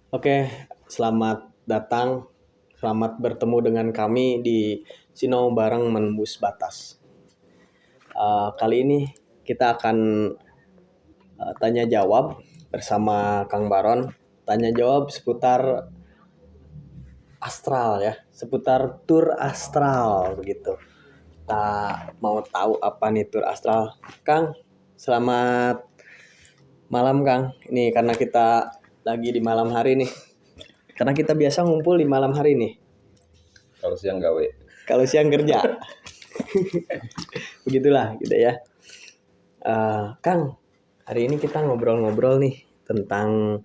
Oke, selamat datang. Selamat bertemu dengan kami di Sinau Bareng Menembus Batas. Kali ini kita akan tanya jawab bersama Kang Baron. Tanya jawab seputar astral ya, seputar tur astral begitu. Kita mau tahu apa nih tur astral. Kang, selamat malam Kang. Ini karena kita lagi di malam hari nih. Karena kita biasa ngumpul di malam hari nih. Kalau siang gawe. Kalau siang kerja. Begitulah gitu ya. Kang, hari ini kita ngobrol-ngobrol nih tentang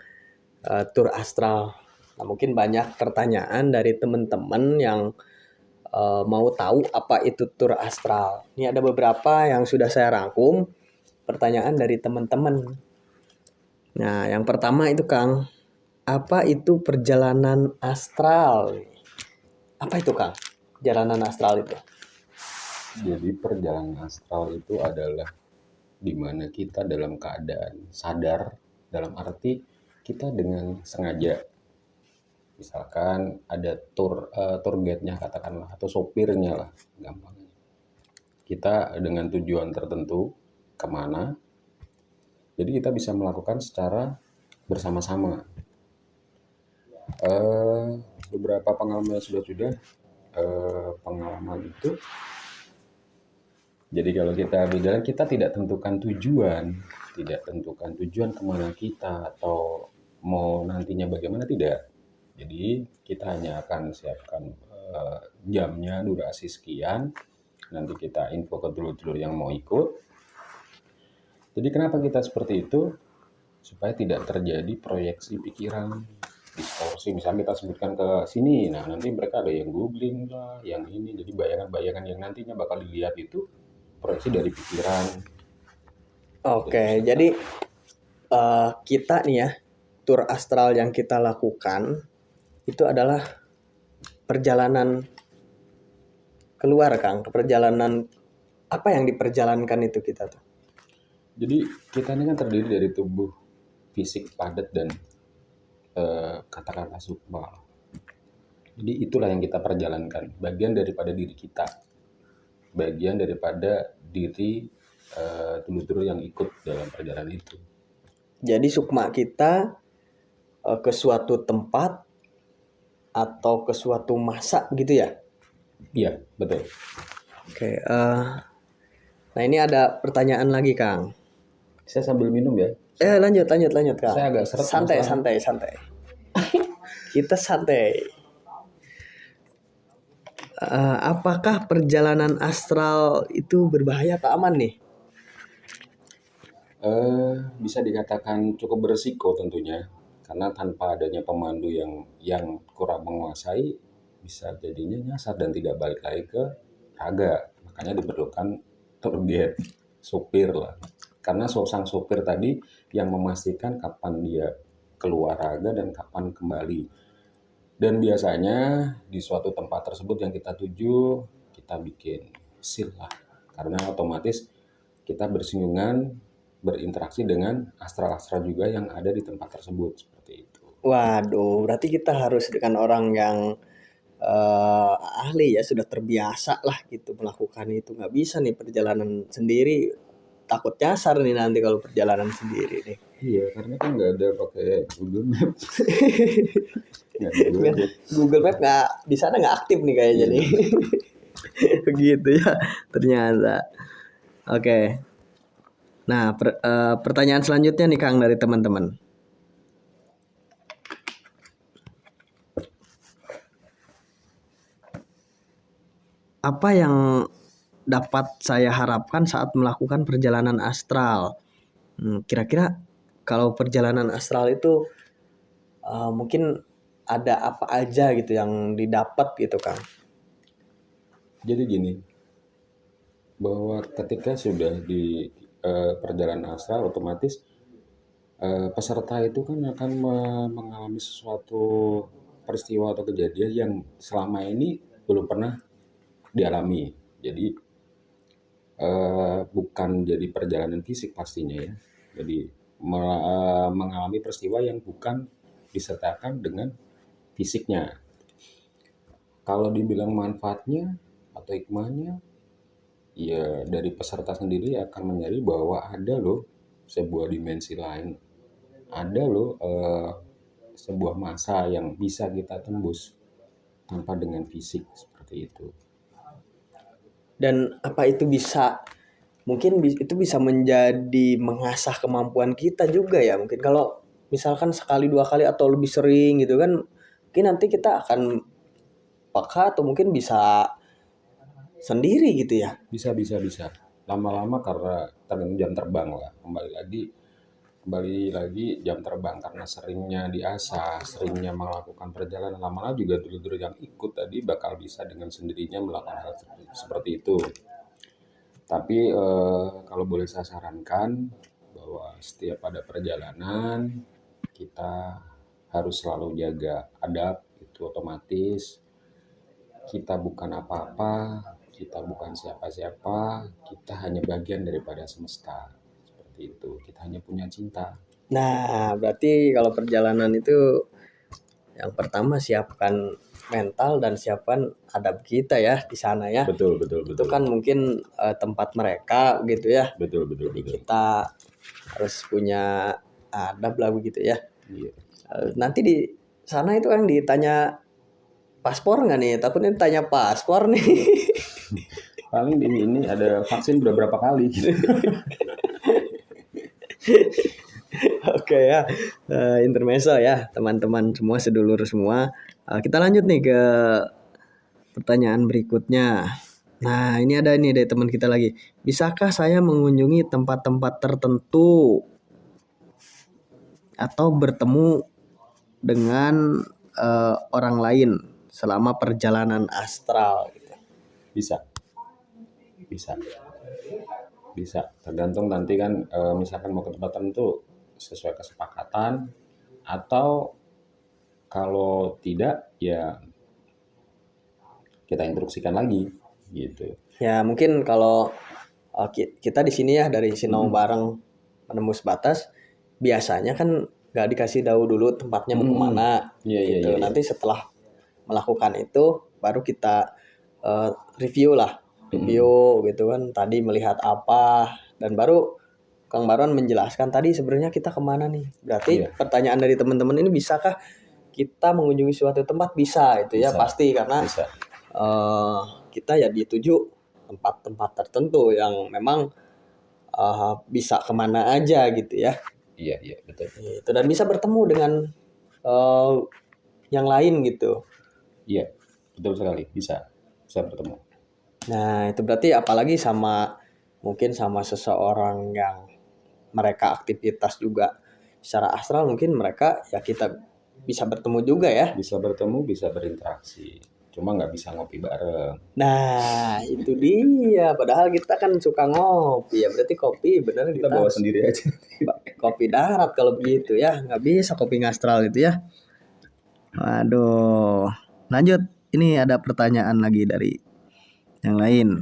tur astral. Nah, mungkin banyak pertanyaan dari teman-teman yang mau tahu apa itu tur astral. Ini ada beberapa yang sudah saya rangkum pertanyaan dari teman-teman. Nah, yang pertama itu Kang, apa itu perjalanan astral? Apa itu Kang? Perjalanan astral itu? Jadi perjalanan astral itu adalah di mana kita dalam keadaan sadar, dalam arti kita dengan sengaja, misalkan ada tour guide-nya katakanlah atau sopirnya lah gampangnya. Kita dengan tujuan tertentu kemana, jadi kita bisa melakukan secara bersama-sama. Beberapa pengalaman sudah pengalaman itu. Jadi kalau kita berjalan, kita tidak tentukan tujuan kemana kita atau mau nantinya bagaimana, tidak. Jadi kita hanya akan siapkan jamnya, durasi sekian, nanti kita info ke dulur-dulur yang mau ikut. Jadi kenapa kita seperti itu? Supaya tidak terjadi proyeksi pikiran, distorsi. Misalnya kita sebutkan ke sini, nah nanti mereka ada yang googling lah, yang ini, jadi bayangan-bayangan yang nantinya bakal dilihat itu proyeksi dari pikiran. Oke, jadi kita nih ya, tur astral yang kita lakukan itu adalah perjalanan keluar Kang, perjalanan apa yang diperjalankan itu kita tuh. Jadi kita ini kan terdiri dari tubuh fisik padat dan katakanlah sukma. Jadi itulah yang kita perjalankan, bagian daripada diri kita, bagian daripada diri dulur-dulur yang ikut dalam perjalanan itu. Jadi sukma kita ke suatu tempat atau ke suatu masa gitu ya? Iya, betul. Oke, nah ini ada pertanyaan lagi Kang. Saya sambil minum ya. Lanjut Kang. Saya agak seret. Santai. Kita santai. Apakah perjalanan astral itu berbahaya atau aman nih? Bisa dikatakan cukup berisiko tentunya, karena tanpa adanya pemandu yang kurang menguasai, bisa jadinya nyasar dan tidak balik lagi ke raga. Makanya diperlukan tour guide, sopir lah. Karena sang sopir tadi yang memastikan kapan dia keluar raga dan kapan kembali. Dan biasanya di suatu tempat tersebut yang kita tuju, kita bikin seal lah. Karena otomatis kita bersinggungan, berinteraksi dengan astral-astral juga yang ada di tempat tersebut, seperti itu. Waduh, berarti kita harus dengan orang yang ahli ya, sudah terbiasa lah gitu melakukan itu. Nggak bisa nih perjalanan sendiri, takut nyasar nih nanti kalau perjalanan sendiri nih. Iya, karena kan nggak ada pakai Google Map. Google Map nggak di sana nggak aktif nih kayaknya nih. Begitu ya ternyata. Oke. Nah, pertanyaan selanjutnya nih Kang dari teman-teman. Apa yang dapat saya harapkan saat melakukan perjalanan astral? Kira-kira kalau perjalanan astral itu mungkin ada apa aja gitu yang didapat gitu Kang? Jadi gini, bahwa ketika sudah di perjalanan astral, otomatis peserta itu kan akan mengalami sesuatu peristiwa atau kejadian yang selama ini belum pernah dialami. Jadi bukan jadi perjalanan fisik pastinya ya. Jadi mengalami peristiwa yang bukan disertakan dengan fisiknya. Kalau dibilang manfaatnya atau hikmahnya, ya dari peserta sendiri akan menyadari bahwa ada loh sebuah dimensi lain, ada loh sebuah masa yang bisa kita tembus tanpa dengan fisik seperti itu. Dan apa itu bisa, mungkin itu bisa menjadi mengasah kemampuan kita juga ya. Mungkin kalau misalkan sekali dua kali atau lebih sering gitu kan, mungkin nanti kita akan peka atau mungkin bisa sendiri gitu ya. Bisa. Lama-lama karena tergantung jam terbang lah. Kembali lagi jam terbang karena seringnya diasah, seringnya melakukan perjalanan lama-lama juga dulu-dulu yang ikut tadi bakal bisa dengan sendirinya melakukan hal seperti itu. Tapi kalau boleh saya sarankan bahwa setiap ada perjalanan kita harus selalu jaga adab, itu otomatis kita bukan apa-apa, kita bukan siapa-siapa, kita hanya bagian daripada semesta. Seperti itu, kita hanya punya cinta. Nah, berarti kalau perjalanan itu yang pertama siapkan mental dan siapkan adab kita ya di sana ya. Betul. Itu kan mungkin tempat mereka gitu ya. Betul. Jadi kita harus punya adab lah begitu ya. Iya. Nanti di sana itu kan ditanya paspor nggak nih? Takutnya ditanya paspor nih. Paling di ini ada vaksin udah berapa kali gitu. Oke ya, intermezzo ya teman-teman semua, sedulur semua. Kita lanjut nih ke pertanyaan berikutnya. Nah, ini ada nih dari teman kita lagi. Bisakah saya mengunjungi tempat-tempat tertentu atau bertemu dengan orang lain selama perjalanan astral? Gitu. Bisa. Tergantung nanti kan misalkan mau ke tempat tertentu sesuai kesepakatan, atau kalau tidak ya kita instruksikan lagi gitu. Ya mungkin kalau kita di sini ya dari Sinau bareng menembus batas, biasanya kan nggak dikasih tahu dulu tempatnya mau kemana. Iya. Nanti setelah melakukan itu baru kita review gitu kan, tadi melihat apa, dan baru Kang Baron menjelaskan tadi sebenarnya kita kemana nih. Berarti Iya. pertanyaan dari teman-teman ini, bisakah kita mengunjungi suatu tempat? Bisa itu ya, Bisa. pasti karena Bisa. kita ya dituju tempat-tempat tertentu yang memang bisa kemana aja gitu ya. Iya, betul. Itu, dan bisa bertemu dengan yang lain gitu. Iya, betul sekali. Bisa bertemu. Nah, itu berarti apalagi mungkin sama seseorang yang mereka aktivitas juga secara astral, mungkin mereka ya kita bisa bertemu juga ya. Bisa bertemu, bisa berinteraksi. Cuma nggak bisa ngopi bareng. Nah, itu dia. Padahal kita kan suka ngopi ya. Berarti kopi bener Kita bawa sendiri aja. kopi darat kalau begitu ya. Nggak bisa kopi ngastral itu ya. Waduh. Lanjut. Ini ada pertanyaan lagi dari yang lain.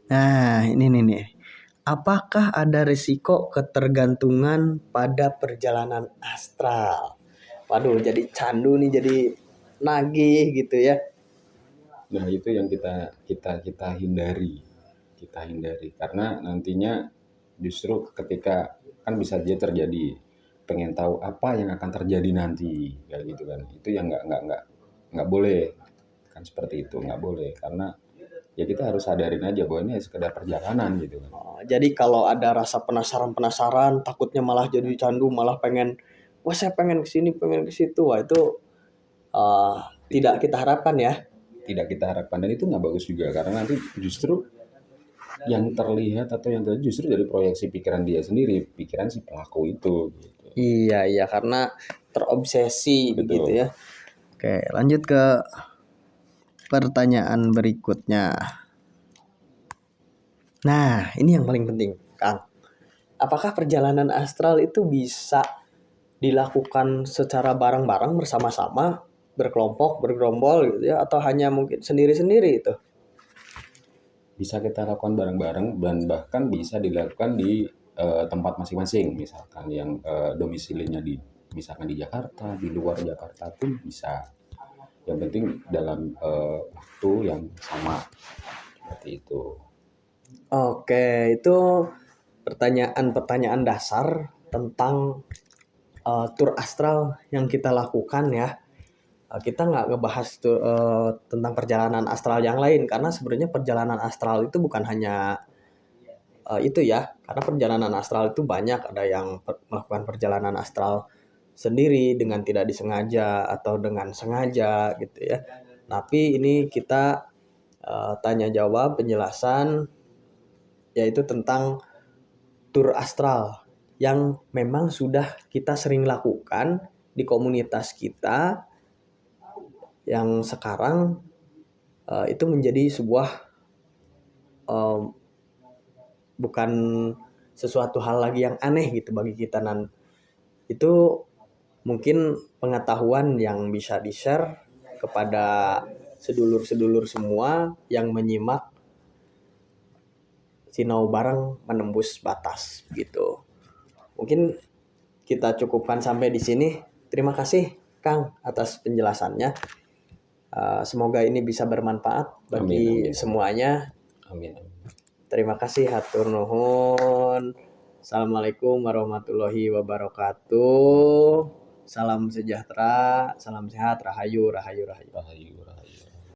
Nah, ini nih. Apakah ada risiko ketergantungan pada perjalanan astral? Waduh, jadi candu nih, jadi nagih gitu ya. Nah, itu yang kita hindari. Kita hindari karena nantinya justru ketika kan bisa dia terjadi pengen tahu apa yang akan terjadi nanti kayak gitu kan. Itu yang nggak boleh. Kan seperti itu, nggak boleh karena ya kita harus sadarin aja bahwa ini sekedar perjalanan gitu kan. Jadi kalau ada rasa penasaran, takutnya malah jadi candu, malah pengen, wah saya pengen kesini, pengen ke situ, wah itu tidak kita harapkan ya. Tidak kita harapkan, dan itu nggak bagus juga karena nanti justru yang terlihat atau yang terjadi justru dari proyeksi pikiran dia sendiri, pikiran si pelaku itu. Gitu. Iya, karena terobsesi begitu ya. Oke, lanjut ke pertanyaan berikutnya. Nah, ini yang paling penting, Kang. Apakah perjalanan astral itu bisa dilakukan secara bareng-bareng, bersama-sama, berkelompok, bergerombol gitu ya, atau hanya mungkin sendiri-sendiri itu? bisa kita lakukan bareng-bareng dan bahkan bisa dilakukan di tempat masing-masing. Misalkan yang domisilinya misalkan di Jakarta, di luar Jakarta pun bisa. Yang penting dalam waktu yang sama seperti itu. Oke, itu pertanyaan-pertanyaan dasar tentang tur astral yang kita lakukan ya. Kita nggak ngebahas tuh tentang perjalanan astral yang lain karena sebenarnya perjalanan astral itu bukan hanya itu ya, karena perjalanan astral itu banyak, ada yang melakukan perjalanan astral sendiri dengan tidak disengaja atau dengan sengaja gitu ya. Tapi ini kita tanya jawab penjelasan yaitu tentang tur astral yang memang sudah kita sering lakukan di komunitas kita yang sekarang itu menjadi sebuah bukan sesuatu hal lagi yang aneh gitu bagi kita. Itu mungkin pengetahuan yang bisa di-share kepada sedulur-sedulur semua yang menyimak Sinau Bareng Menembus Batas gitu. Mungkin kita cukupkan sampai di sini. Terima kasih Kang atas penjelasannya. Semoga ini bisa bermanfaat bagi Amin, amin, semuanya. amin, amin. Terima kasih, hatur nuhun. Assalamualaikum warahmatullahi wabarakatuh. Salam sejahtera, salam sehat, rahayu, rahayu, rahayu. Rahayu, rahayu.